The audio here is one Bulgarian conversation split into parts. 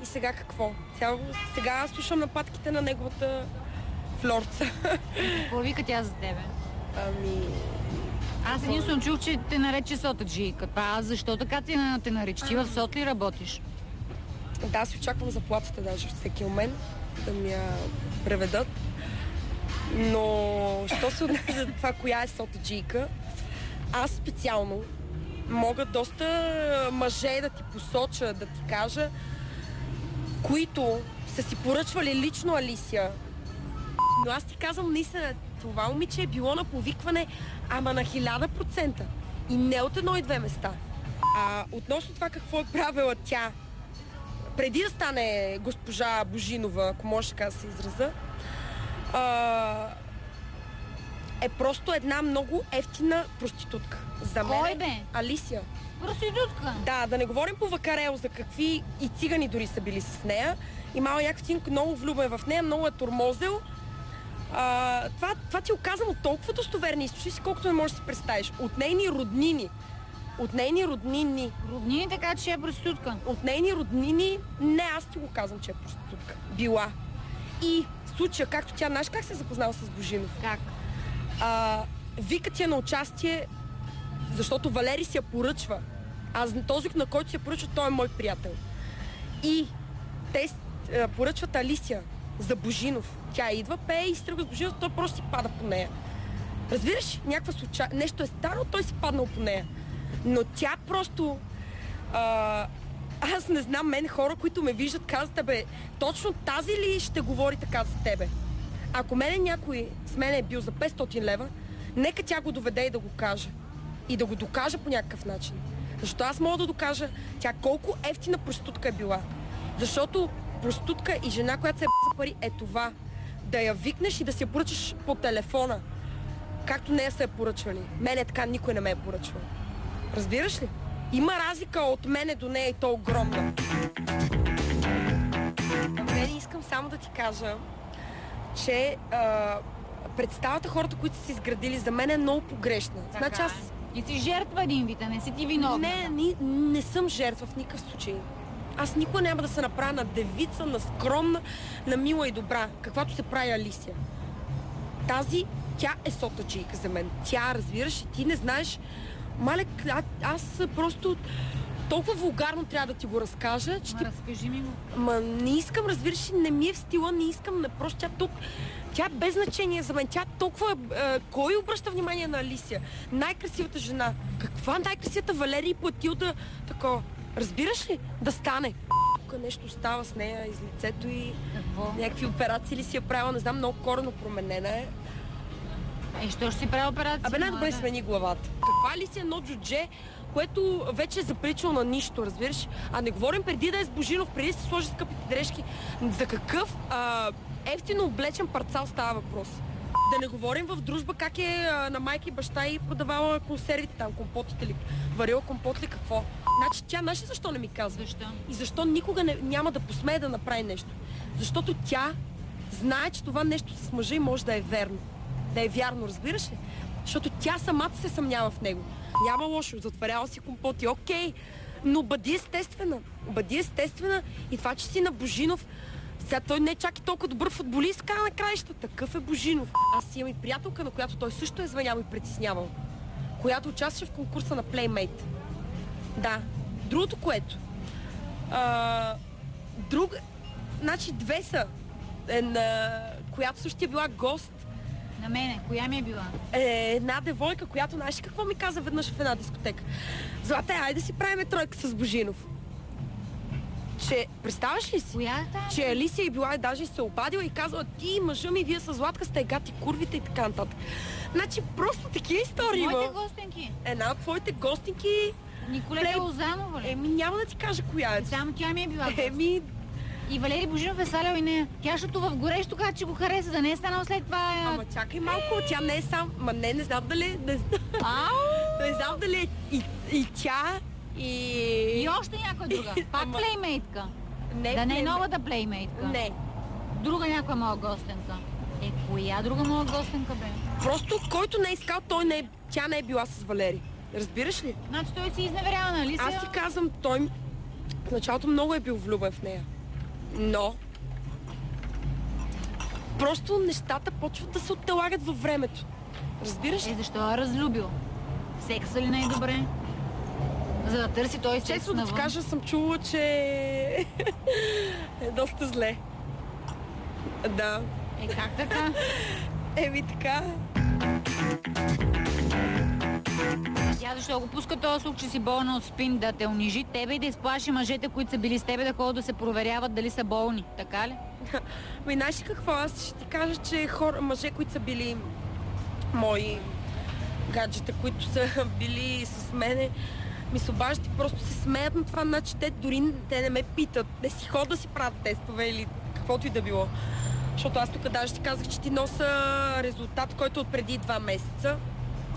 И сега какво? Сега слушам нападките на неговата флорца. Какво вика тя за тебе? Аз единствено чух, че те нарече сотаджийка. Защо така те нарече? Ти в Сот ли работиш? Да, си очаквам заплатата даже всеки момент да ми я преведат. Но, що се отнесе за това, коя е сотаджийка, аз специално мога доста мъже да ти посоча, да ти кажа, които са си поръчвали лично Алисия. Но аз ти казвам, наистина, това момиче е било на повикване, ама на 1000%. И не от едно и две места. Относно това какво е правила тя, преди да стане госпожа Божинова, ако може така да се израза, е просто една много ефтина проститутка. За мен Кой бе? Алисия. Проститутка? Да не говорим по Вакарел за какви и цигани дори са били с нея. И Мал Яковтинко много влюбен в нея, много е тормозел. Това ти оказано толкова достоверни източници, колкото не можеш да си представиш. От нейни роднини. Роднини, така че е проститутка? От нейни роднини, не, аз ти го казвам, че е проститутка. Била. И в случая, както тя, знаеш как се е запознала с Божинов? Как? Викат я на участие, защото Валери си я поръчва. Този, на който си я поръчва, той е мой приятел. И те поръчват Алисия за Божинов. Тя идва, пее и стръгва с Божинов, той просто си пада по нея. Разбираш? Нещо е станало, той си паднал по нея. Но тя просто... аз не знам, мен хора, които ме виждат, казват, точно тази ли ще говори така за тебе? Ако някой с мен е бил за 500 лева, нека тя го доведе и да го каже. И да го докаже по някакъв начин. Защото аз мога да докажа тя колко ефтина проститутка е била. Защото проститутка и жена, която се е за пари, е това. Да я викнеш и да си я поръчаш по телефона. Както нея са я поръчвали. Мене така никой не ме е поръчвал. Разбираш ли? Има разлика от мене до нея и то огромна. Мен искам само да ти кажа, че представата хората, които са се изградили, за мен е много погрешна. Значи аз... Ти си жертва един вид, не си ти виновна. Не съм жертва в никакъв случай. Аз никога няма да се направя на девица, на скромна, на мила и добра, каквато се прави Алисия. Тя е сотаджийка за мен. Тя, разбираш, ти не знаеш. Малек, аз просто толкова вулгарно трябва да ти го разкажа, че разкажи ми го. Не искам, разбираш, не ми е в стила, не искам, просто тя е без значение за мен. Тя толкова... кой обръща внимание на Алисия? Най-красивата жена. Каква най-красивата Валерия платил да... Такова. Разбираш ли? Да стане. Нещо става с нея из лицето и... Какво? Някакви операции ли си е правила, не знам, много коренно променена е. Що ще си прави операция? Най-добре смени главата. Каква ли си едно джудже, което вече е заприличало на нищо, разбираш? Не говорим преди да е с Божинов, преди да се сложи скъпите дрежки. За какъв ефтино облечен парцал става въпрос? Да не говорим в дружба как е на майка и баща и продавала консервите там, компотите ли, варила компот ли, какво? Значи тя, знаеш ли защо не ми казва? Защо? И защо никога няма да посмее да направи нещо? Защото тя знае, че това нещо с мъжа и може да е верно. Да е вярно, разбираш ли? Защото тя самата се съмнява в него. Няма лошо, затваряла си компоти, окей, но бъди естествена. Бъди естествена и това, че си на Божинов, сега той не е чак и толкова добър футболист, края на краища. Такъв е Божинов. Аз имам и приятелка, на която той също е звънял и притеснявал, която участваше в конкурса на Playmate. Да. Другото, което. Значи две са. Която също е била гост. На мене? Коя ми е била? Една девойка, която, знаеш какво ми каза веднъж в една дискотека? Злата, айде да си правим тройка с Божинов. Че, представяш ли си? Коя е тази? Че Алисия е била и даже се обадила и казала, ти мъжа ми, вие с Златка сте гати курвите и така нататък. Значи просто такива истории има. Моите гостинки? Една от твоите гостинки... Николета Лозанова ли? Няма да ти кажа коя е. Само тя ми е била. И Валери Божинов е свалял и нея. Тя, защото в горещо каза, че го хареса, да не е станал след това... Ама чакай малко, тя не е сам... не знам дали... Не знам дали и тя, и още някоя друга. Пак плеймейтка. Да не е новата плеймейтка. Не. Друга някоя моя гостенка. Коя друга моя гостенка бе? Просто който не е искал, тя не е била с Валери. Разбираш ли? Значи той си изневерява, нали? Аз ти казвам, той в началото много е бил влюбен в нея. Но просто нещата почват да се оттелагат във времето. Разбираш? Защо е разлюбил? Секса ли не е добре? За да търси той секс честно навън. да ти кажа, съм чула, че е доста зле. Да. Как така? Еми така. Тя защо го пуска този слух, че си болна от спин, да те унижи тебе и да изплаши мъжете, които са били с тебе, да ходят да се проверяват дали са болни. Така ли? Знаеш ли какво? Аз ще ти кажа, че мъже, които са били мои гаджета, които са били с мене, ми се обаждат и просто се смеят на това, значи те не ме питат, не си ходят да си правят тестове или каквото и да било. Защото аз тук даже ти казах, че ти нося резултат, който от преди 2 месеца,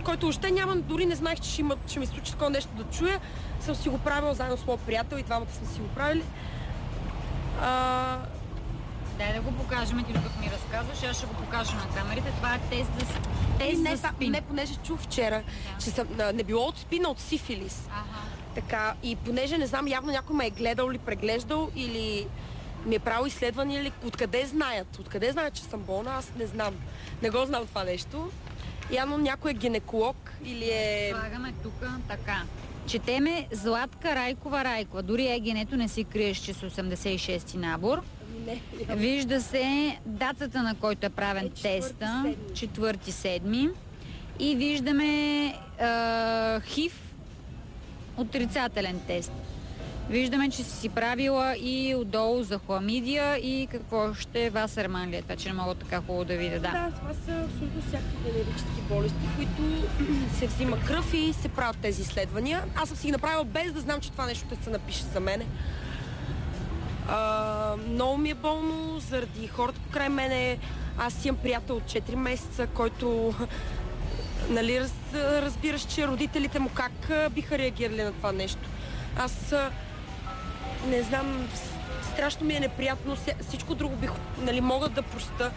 който още няма, дори не знаех, че ще ми случи такова нещо да чуя. Съм си го правила заедно с моят приятел и двамата сме си го правили. Дай да го покажем, ти докато ми разказваш, аз ще го покажа на камерите. Това е тест за спин. Не, понеже чух вчера, че не било от спин, а от сифилис. Така, и понеже не знам, явно някой ме е гледал или преглеждал, или ми е правил изследвания, или откъде знаят? Откъде знаят, че съм болна? Аз не знам. Не го знам това нещо. Явно някой е гинеколог или е... Слагаме тук така. Четеме Златка Райкова. Дори егенето не си криеш, че с 86-ти набор. Не. Вижда се датата, на който е правен теста. 4.7. И виждаме ХИВ отрицателен тест. Виждаме, че си правила и отдолу за хламидия и какво ще Васерман ли е това, че не мога така хубаво да видя. Да, това са абсолютно всякакви генерически болести, които се взима кръв и се правят тези изследвания. Аз съм си ги направила без да знам, че това нещо ще се напише за мене. Много ми е болно заради хората покрай мене. Аз имам приятел от 4 месеца, който нали, разбираш, че родителите му как биха реагирали на това нещо. Аз не знам, страшно ми е неприятно. Всичко друго мога да проста,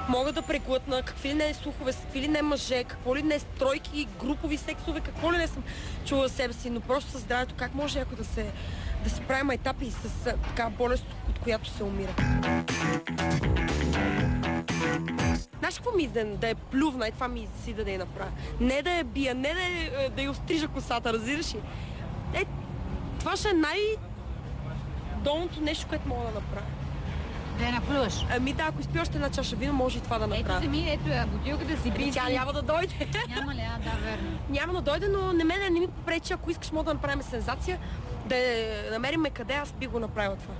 мога да преглътна, какви ли не слухове, какви ли не мъже, какво ли не стройки, групови сексове, какво ли не съм чула за себе си, но просто със здравето, как може някой да си прави майтапи с така болест, от която се умира. Знаеш какво ми да я плювна и това ми си да я направя? Не да я бия, не да я острижа косата, разбираш ли? Това ще е най-долното нещо, което мога да направя. Да я наплюваш? Ами да, ако изпи още една чаша вино, може и това да направя. Ето я, бутилката си би. Тя няма да дойде. Няма ли? Да, верно. Няма да дойде, но не ми попречи, ако искаш, мога да направим сензация, да намерим къде, аз би го направила това.